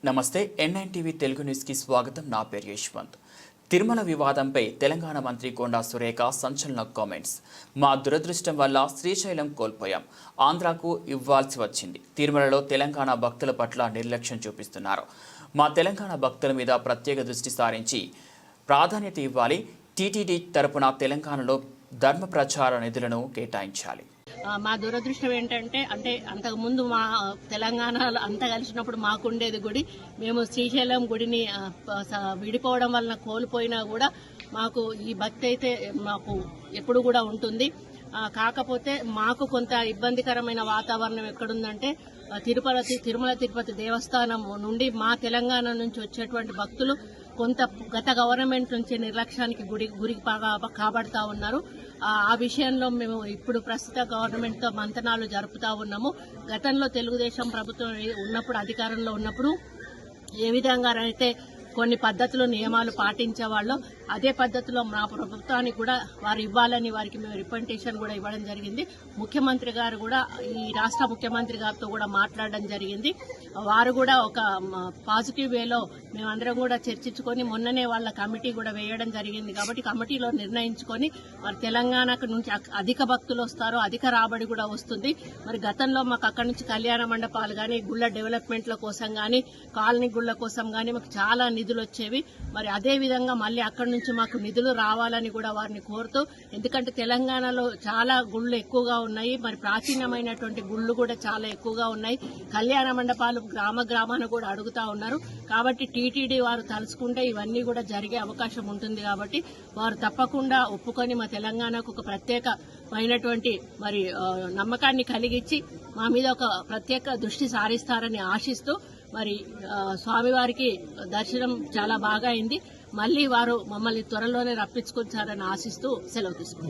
నమస్తే NIN TV Telugu news కి స్వాగతం. నా పేరు యశ్వంత్. తిరుమల వివాదంపై తెలంగాణ మంత్రి కొండా సురేఖ సంచలన కామెంట్స్. మా దురదృష్టం వల్ల శ్రీశైలం కోల్పోయాం, ఆంధ్రాకు ఇవ్వాల్సి వచ్చింది. తిరుమలలో తెలంగాణ భక్తుల పట్ల నిర్లక్ష్యం చూపిస్తున్నారు. మా తెలంగాణ భక్తుల మీద ప్రత్యేక దృష్టి సారించి ప్రాధాన్యత ఇవ్వాలి. టీటీడీ తరపున తెలంగాణలో ధర్మ ప్రచార నిధులను కేటాయించాలి. మా దురదృష్టం ఏంటంటే అంతకుముందు మా తెలంగాణలో అంతా కలిసినప్పుడు మాకుండేది గుడి. మేము శ్రీశైలం గుడిని విడిపోవడం వలన కోల్పోయినా కూడా మాకు ఈ భక్తి అయితే మాకు ఎప్పుడు కూడా ఉంటుంది. కాకపోతే మాకు కొంత ఇబ్బందికరమైన వాతావరణం ఎక్కడుందంటే తిరుమల తిరుపతి దేవస్థానం నుండి మా తెలంగాణ నుంచి వచ్చేటువంటి భక్తులు కొంత గత గవర్నమెంట్ నుంచి నిర్లక్ష్యానికి గురికి కాబడతా ఉన్నారు. ఆ విషయంలో మేము ఇప్పుడు ప్రస్తుత గవర్నమెంట్తో మంతనాలు జరుపుతా ఉన్నాము. గతంలో తెలుగుదేశం ప్రభుత్వం ఉన్నప్పుడు అధికారంలో ఉన్నప్పుడు ఏ విధంగా అయితే కొన్ని పద్ధతులు నియమాలు పాటించేవాళ్ళు అదే పద్ధతిలో మా ప్రభుత్వానికి కూడా వారు ఇవ్వాలని వారికి మేము రిప్రజెంటేషన్ కూడా ఇవ్వడం జరిగింది. ముఖ్యమంత్రి గారు కూడా ఈ రాష్ట్ర ముఖ్యమంత్రి గారితో కూడా మాట్లాడడం జరిగింది. వారు కూడా ఒక పాజిటివ్ వేలో మేమందరం కూడా చర్చించుకొని మొన్ననే వాళ్ళ కమిటీ కూడా వేయడం జరిగింది. కాబట్టి కమిటీలో నిర్ణయించుకొని మరి తెలంగాణకు నుంచి అధిక భక్తులు వస్తారో అధిక రాబడి కూడా వస్తుంది. మరి గతంలో మాకు అక్కడి నుంచి కళ్యాణ మండపాలు కానీ గుళ్ళ డెవలప్మెంట్ల కోసం కానీ కాలనీ గుళ్ళ కోసం కానీ మాకు చాలా నిధులు వచ్చేవి. మరి అదే విధంగా మళ్ళీ అక్కడి నుంచి మాకు నిధులు రావాలని కూడా వారిని కోరుతూ, ఎందుకంటే తెలంగాణలో చాలా గుళ్ళు ఎక్కువగా ఉన్నాయి. మరి ప్రాచీనమైనటువంటి గుళ్ళు కూడా చాలా ఎక్కువగా ఉన్నాయి. కళ్యాణ మండపాలు గ్రామాన కూడా అడుగుతా ఉన్నారు. కాబట్టి టీటీడీ వారు తలుచుకుంటే ఇవన్నీ కూడా జరిగే అవకాశం ఉంటుంది. కాబట్టి వారు తప్పకుండా ఒప్పుకొని మా తెలంగాణకు ఒక ప్రత్యేకమైనటువంటి మరి నమ్మకాన్ని కలిగించి మా మీద ఒక ప్రత్యేక దృష్టి సారిస్తారని ఆశిస్తూ మరి స్వామివారికి దర్శనం చాలా బాగా అయింది. మళ్లీ వారు మమ్మల్ని త్వరలోనే రప్పించుకొచ్చారని ఆశిస్తూ సెలవు తీసుకుంటారు.